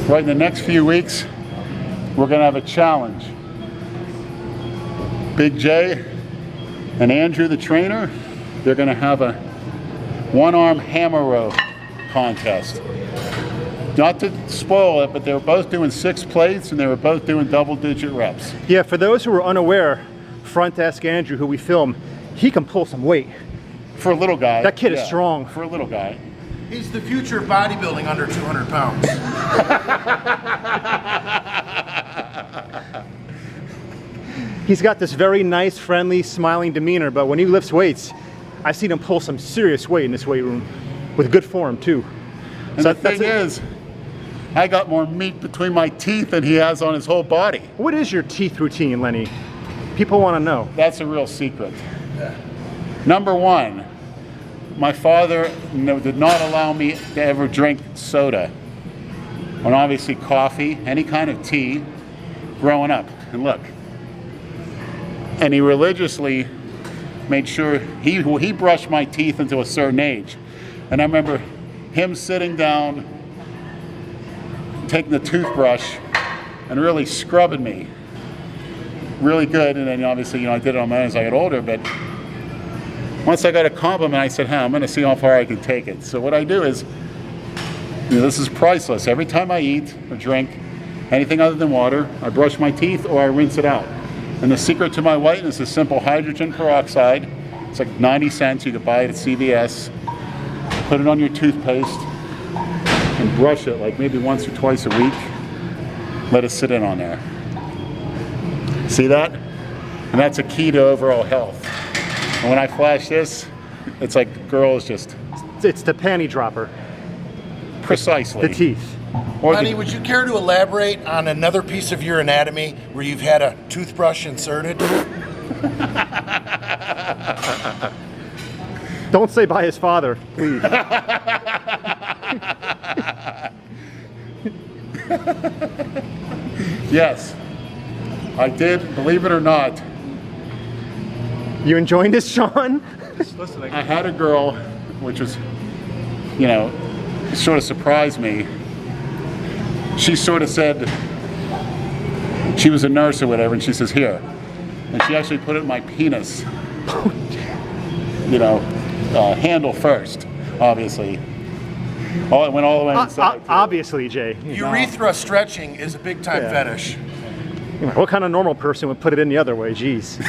right in the next few weeks, we're going to have a challenge. Big J and Andrew, the trainer, they're going to have a one-arm hammer row contest. Not to spoil it, but they were both doing 6 plates and they were both doing double-digit reps. Yeah, for those who are unaware, front desk Andrew, who we film, he can pull some weight. For a little guy. That kid is strong. For a little guy. He's the future of bodybuilding under 200 pounds. He's got this very nice, friendly, smiling demeanor, but when he lifts weights, I've seen him pull some serious weight in this weight room with good form too. And so the thing is, I got more meat between my teeth than he has on his whole body. What is your teeth routine, Lenny? People want to know. That's a real secret. Number 1, my father did not allow me to ever drink soda, and obviously coffee, any kind of tea, growing up. And look, and he religiously made sure he brushed my teeth until a certain age. And I remember him sitting down, taking the toothbrush and really scrubbing me really good. And then obviously, I did it on my own as I got older, but once I got a compliment, I said, hey, I'm going to see how far I can take it. So what I do is, this is priceless. Every time I eat or drink anything other than water, I brush my teeth or I rinse it out. And the secret to my whiteness is simple hydrogen peroxide. It's like 90 cents. You can buy it at CVS. Put it on your toothpaste and brush it like maybe once or twice a week. Let it sit in on there. See that? And that's a key to overall health. And when I flash this, it's like the girl is just... It's the panty dropper. Precisely. The teeth. Lenny, would you care to elaborate on another piece of your anatomy where you've had a toothbrush inserted? Don't say by his father, please. Yes, I did, believe it or not. You enjoying this, Sean? I had a girl, which was, sort of surprised me. She sort of said, she was a nurse or whatever, and she says, here. And she actually put it in my penis. Handle first, obviously. It went all the way inside. Obviously, Jay. Urethra stretching is a big time fetish. What kind of normal person would put it in the other way? Jeez.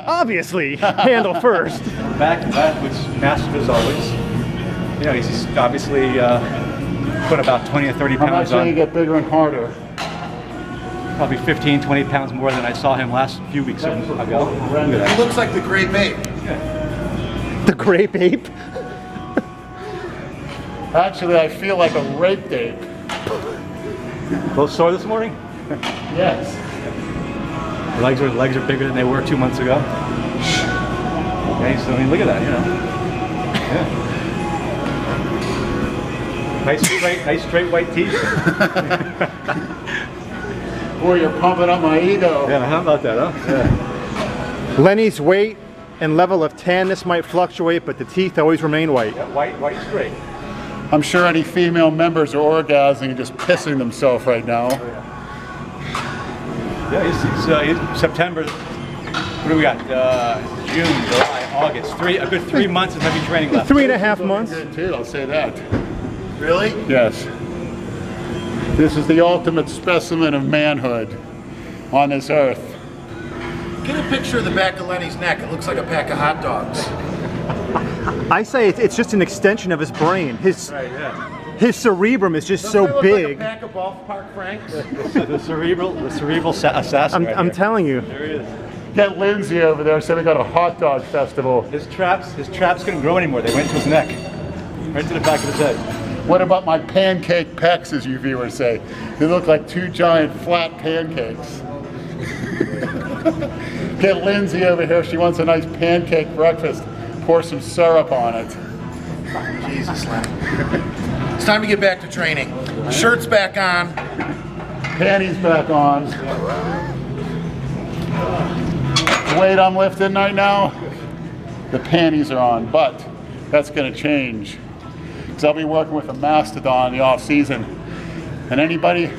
Obviously, handle first. Back with Masters always. He's obviously put about 20 or 30 pounds on. How much you get bigger and harder? Probably 15, 20 pounds more than I saw him last few weeks ago. He looks like the Great Ape. The Grape Ape? Actually, I feel like a rape ape. A little sore this morning? Yes. Legs are bigger than they were 2 months ago. Okay, so look at that, Nice straight white teeth. Boy, you're pumping up my ego. Yeah, how about that, huh? Yeah. Lenny's weight and level of tanness might fluctuate, but the teeth always remain white. Yeah, white straight. I'm sure any female members are orgasming and just pissing themselves right now. He's September. What do we got? June, July, August. A good 3 months of heavy training left. 3.5 months. Good too, I'll say that. Really? Yes. This is the ultimate specimen of manhood on this earth. Get a picture of the back of Lenny's neck. It looks like a pack of hot dogs. I say it's just an extension of his brain. His cerebrum is just so big. Like a pack of ballpark Franks. The cerebral assassin. I'm telling you. There he is. Get Lindsay over there, said we got a hot dog festival. His traps couldn't grow anymore. They went to his neck, right to the back of his head. What about my pancake pecs, as you viewers say? They look like 2 giant flat pancakes. Get Lindsay over here. She wants a nice pancake breakfast. Pour some syrup on it. Jesus, Lenny. It's time to get back to training. Shirt's back on. Panties back on. The weight I'm lifting right now, the panties are on, but that's going to change. Because I'll be working with a mastodon in the off season. And anybody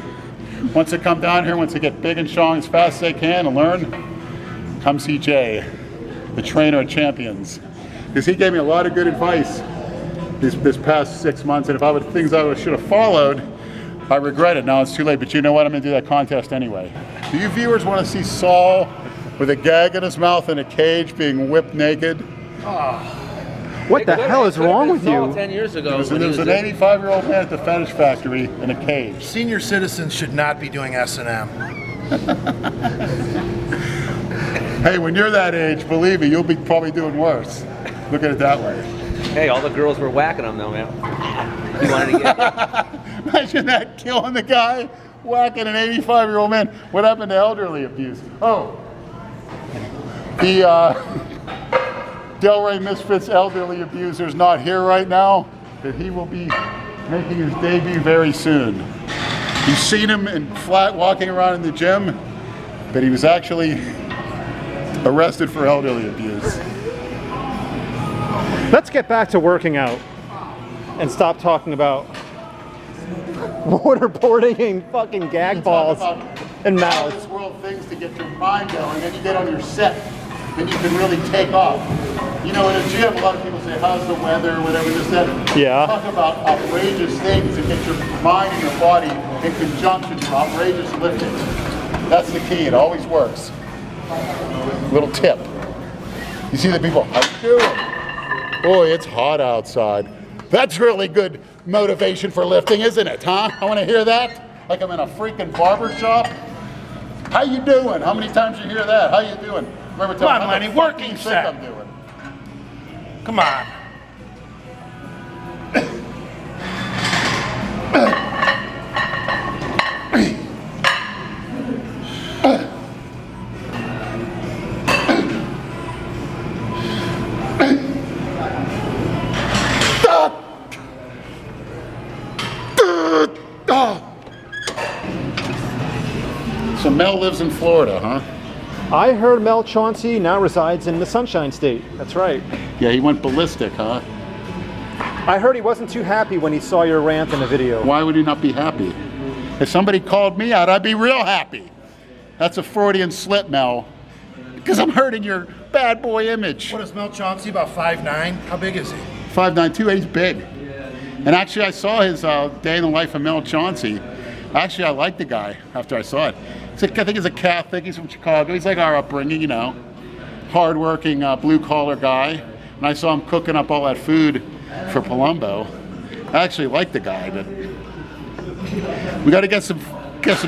wants to come down here, wants to get big and strong as fast as they can and learn, come see Jay, the trainer of champions. Because he gave me a lot of good advice this past 6 months, and if I would things I should have followed, I regret it. Now it's too late, but you know what? I'm gonna do that contest anyway. Do you viewers want to see Saul with a gag in his mouth in a cage being whipped naked? What the hell is wrong with you? 10 years ago. There was an 85-year-old man at the fetish factory in a cage. Senior citizens should not be doing S&M. Hey, when you're that age, believe me, you'll be probably doing worse. Look at it that way. Hey, all the girls were whacking him though, man. He wanted to get Imagine that, killing the guy, whacking an 85-year-old man. What happened to elderly abuse? Oh, the Delray Misfits elderly abuser's not here right now, but he will be making his debut very soon. You've seen him in flat walking around in the gym, but he was actually arrested for elderly abuse. Let's get back to working out and stop talking about waterboarding and fucking gag balls and mouths. This world things to get your mind going, then you get on your set, then you can really take off. You know, in a gym, a lot of people say, how's the weather, whatever, this, that. Yeah. Talk about outrageous things to get your mind and your body in conjunction for outrageous lifting. That's the key, it always works. Little tip. You see the people, how you doing? Boy, it's hot outside. That's really good motivation for lifting, isn't it, huh? I want to hear that. Like I'm in a freaking barber shop. How you doing? How many times you hear that? How you doing? Remember, Come on, Lenny, working think set. I'm doing. Come on. So Mel lives in Florida, huh? I heard Mel Chauncey now resides in the Sunshine State. That's right. Yeah, he went ballistic, huh? I heard he wasn't too happy when he saw your rant in the video. Why would he not be happy? If somebody called me out, I'd be real happy. That's a Freudian slip, Mel. Because I'm hurting your bad boy image. What is Mel Chauncey, about 5'9"? How big is he? 5'9", 280's big. And actually, I saw his Day in the Life of Mel Chauncey. Actually, I liked the guy after I saw it. I think he's a Catholic. He's from Chicago. He's like our upbringing, you know. Hardworking, blue-collar guy. And I saw him cooking up all that food for Palumbo. I actually like the guy, but we got to get some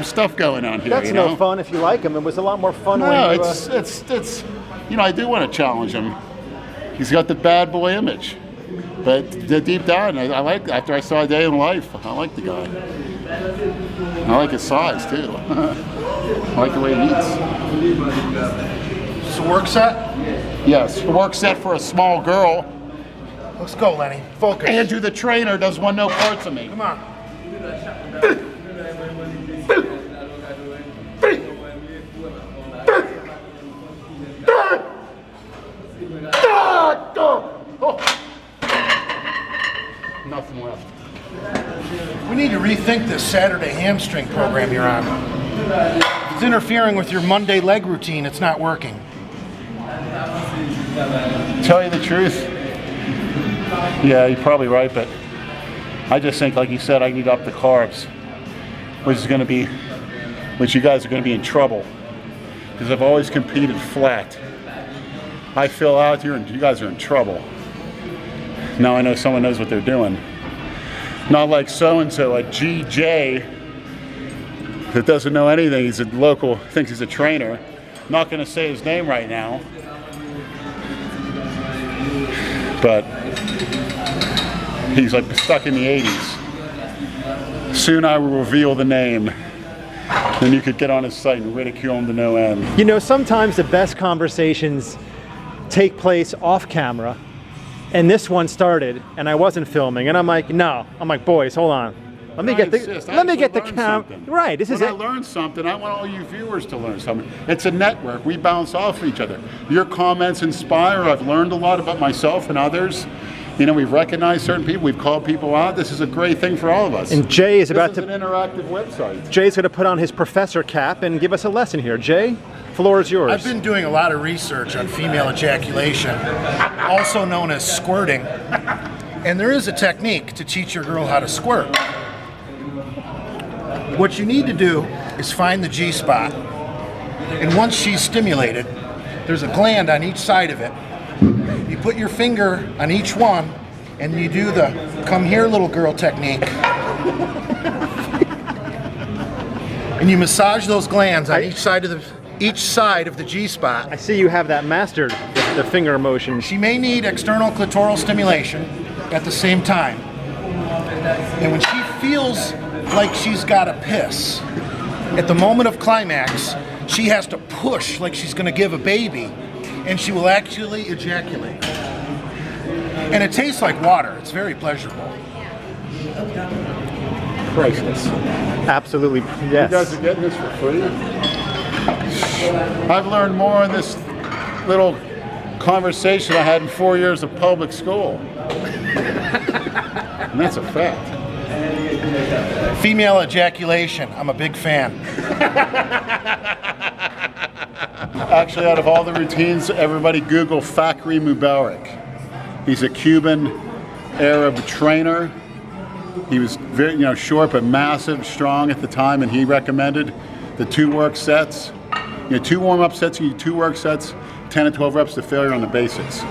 stuff going on here. That's you know? no fun if you like him. It was a lot more fun No, when you... it's you know, I do want to challenge him. He's got the bad boy image. But deep down, I like, after I saw A Day in Life, I like the guy. I like his size, too. I like the way he eats. It's a work set? Yes, a work set for a small girl. Let's go, Lenny. Focus. Andrew, the trainer, does want no parts of me. Come on. Nothing left. We need to rethink this Saturday hamstring program you're on. If it's interfering with your Monday leg routine, it's not working. Tell you the truth, yeah, you're probably right, but I just think, like you said, I need to up the carbs, which you guys are going to be in trouble, because I've always competed flat. I fill out here and you guys are in trouble. Now I know someone knows what they're doing. Not like so-and-so, a GJ that doesn't know anything. He's a local, thinks he's a trainer. Not going to say his name right now. But he's like stuck in the 80s. Soon I will reveal the name. Then you could get on his site and ridicule him to no end. You know, sometimes the best conversations take place off camera. And this one started, and I wasn't filming, and I'm like, no. I'm like, boys, hold on. Let me get the camera. Right, this is it. When I learn something, I want all you viewers to learn something. It's a network. We bounce off each other. Your comments inspire. I've learned a lot about myself and others. You know, we've recognized certain people, we've called people out. This is a great thing for all of us. And Jay is about to... This is an interactive website. Jay's going to put on his professor cap and give us a lesson here. Jay, floor is yours. I've been doing a lot of research on female ejaculation, also known as squirting. And there is a technique to teach your girl how to squirt. What you need to do is find the G-spot. And once she's stimulated, there's a gland on each side of it. You put your finger on each one, and you do the "come here, little girl" technique. And you massage those glands on each side of the G-spot. I see you have that mastered, the finger motion. She may need external clitoral stimulation at the same time. And when she feels like she's got to piss, at the moment of climax, she has to push like she's going to give a baby, and she will actually ejaculate. And it tastes like water. It's very pleasurable. Priceless. Absolutely, yes. You guys are getting this for free? I've learned more in this little conversation I had in 4 years of public school. And that's a fact. Female ejaculation, I'm a big fan. Actually, out of all the routines, everybody Google Fakhri Mubarak. He's a Cuban Arab trainer. He was very, short but massive, strong at the time, and he recommended the 2 work sets. 2 warm-up sets, you need 2 work sets, 10 to 12 reps to failure on the basics.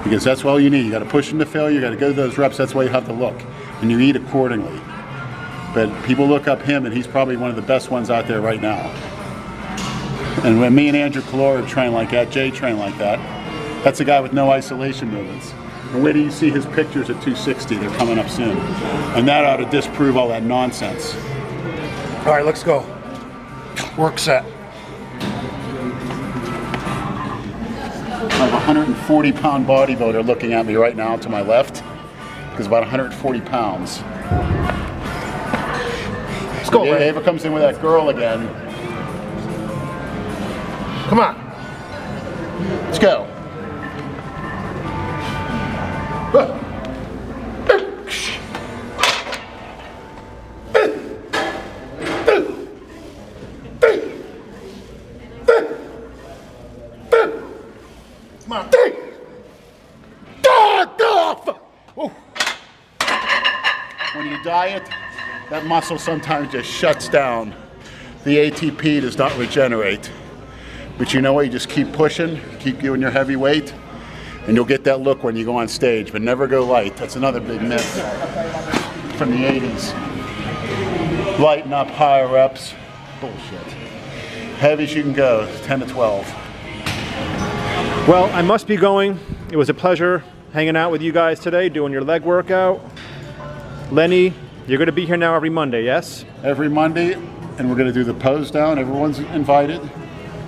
Because that's all you need. You got to push them to failure, you got to go to those reps, that's why you have to look. And you eat accordingly. But people look up him, and he's probably one of the best ones out there right now. And when me and Andrew Calora train like that, Jay train like that, that's a guy with no isolation movements. And where do you see his pictures at 260? They're coming up soon. And that ought to disprove all that nonsense. All right, let's go. Work set. I have a 140-pound bodybuilder looking at me right now to my left. He's about 140 pounds. Let's go, Ray. Ava comes in with that girl again. Come on. Let's go. Come on. When you diet, that muscle sometimes just shuts down. The ATP does not regenerate. But you know what? You just keep pushing, keep doing your heavy weight, and you'll get that look when you go on stage. But never go light. That's another big myth from the 80s. Lighten up, higher reps. Bullshit. Heavy as you can go, 10 to 12. Well, I must be going. It was a pleasure hanging out with you guys today, doing your leg workout. Lenny, you're going to be here now every Monday, yes? Every Monday, and we're going to do the pose down. Everyone's invited.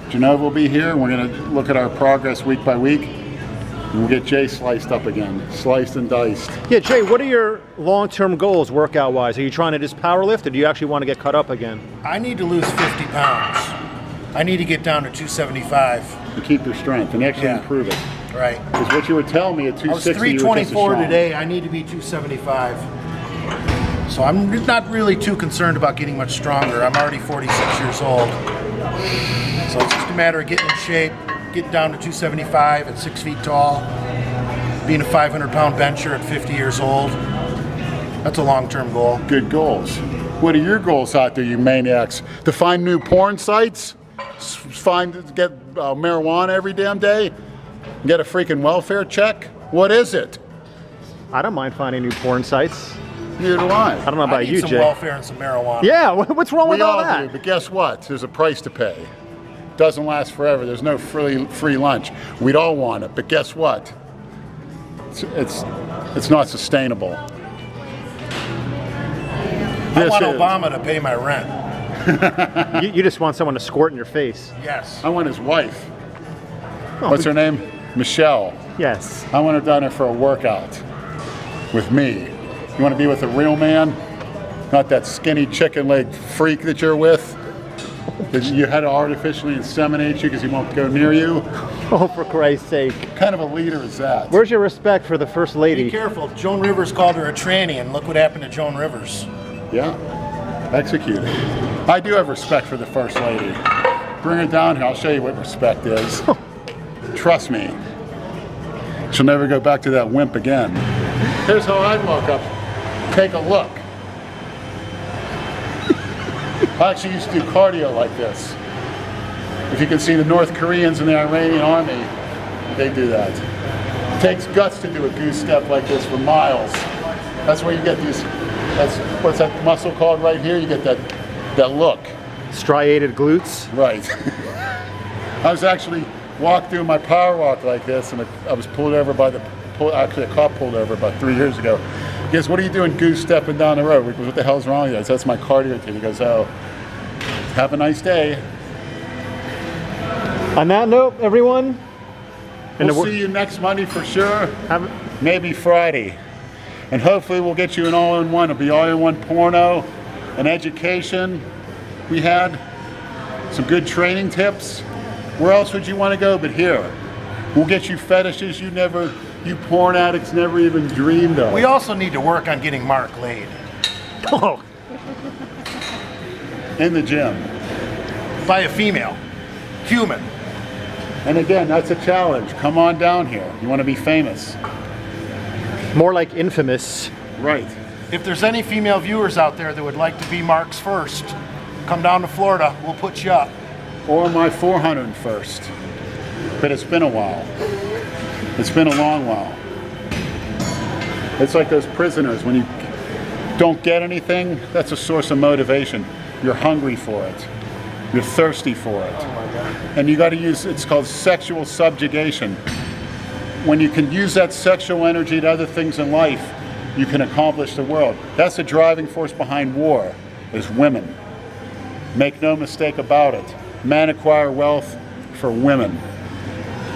Genova will be here, and we're going to look at our progress week by week. And we'll get Jay sliced up again, sliced and diced. Yeah, Jay, what are your long-term goals workout-wise? Are you trying to just power lift, or do you actually want to get cut up again? I need to lose 50 pounds. I need to get down to 275. To keep your strength and actually improve it. Right. Because what you were telling me at 260, I was 324 today. I need to be 275. So I'm not really too concerned about getting much stronger. I'm already 46 years old. So it's just a matter of getting in shape, getting down to 275 at 6 feet tall, being a 500-pound bencher at 50 years old. That's a long-term goal. Good goals. What are your goals out there, you maniacs? To find new porn sites? Get marijuana every damn day? Get a freaking welfare check? What is it? I don't mind finding new porn sites. Neither do I. I don't know about you, Jay. Some welfare and some marijuana. Yeah, what's wrong with all that? We all do, but guess what? There's a price to pay. Doesn't last forever. There's no free lunch. We'd all want it, but guess what? It's not sustainable. I want Obama to pay my rent. You just want someone to squirt in your face. Yes. I want his wife. What's her name? Michelle. Yes. I want her down there for a workout with me. You want to be with a real man? Not that skinny chicken leg freak that you're with? You had to artificially inseminate you because he won't go near you. Oh, for Christ's sake. What kind of a leader is that? Where's your respect for the First Lady? Be careful. Joan Rivers called her a tranny, and look what happened to Joan Rivers. Yeah, executed. I do have respect for the First Lady. Bring her down here, I'll show you what respect is. Trust me. She'll never go back to that wimp again. Here's how I'd walk up. Take a look. I actually used to do cardio like this. If you can see the North Koreans and the Iranian army, they do that. It takes guts to do a goose step like this for miles. That's where you get these, what's that muscle called right here? You get that look. Striated glutes? Right. I was actually walked through my power walk like this, and I was pulled over by actually a cop pulled over about 3 years ago. He goes, "What are you doing goose stepping down the road?" We goes, "What the hell's wrong with you?" I said, "That's my cardio routine." He goes, "Oh, have a nice day." On that note, everyone. We'll see you next Monday for sure. Maybe Friday. And hopefully we'll get you an all-in-one. It'll be all-in-one porno, an education. We had some good training tips. Where else would you want to go but here? We'll get you fetishes you porn addicts never even dreamed of. We also need to work on getting Mark laid. Oh. In the gym. By a female. Human. And again, that's a challenge. Come on down here. You want to be famous. More like infamous. Right. If there's any female viewers out there that would like to be Mark's first, come down to Florida. We'll put you up. Or my 401st. But it's been a while. It's been a long while. It's like those prisoners. When you don't get anything, that's a source of motivation. You're hungry for it. You're thirsty for it. Oh my God. And you got to use, it's called sexual subjugation. When you can use that sexual energy to other things in life, you can accomplish the world. That's the driving force behind war, is women. Make no mistake about it. Men acquire wealth for women.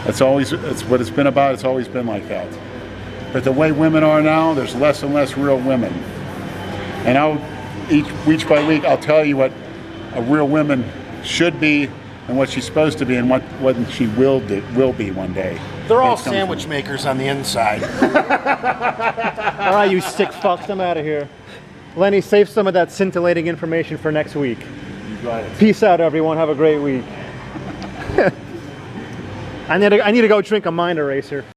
It's what it's been about. It's always been like that. But the way women are now, there's less and less real women. And week by week, I'll tell you what a real woman should be and what she's supposed to be and what she will be one day. They're all sandwich makers on the inside. All right, you sick fucks, I'm out of here. Lenny, save some of that scintillating information for next week. You got it. Peace out, everyone. Have a great week. I need to go drink a mind eraser.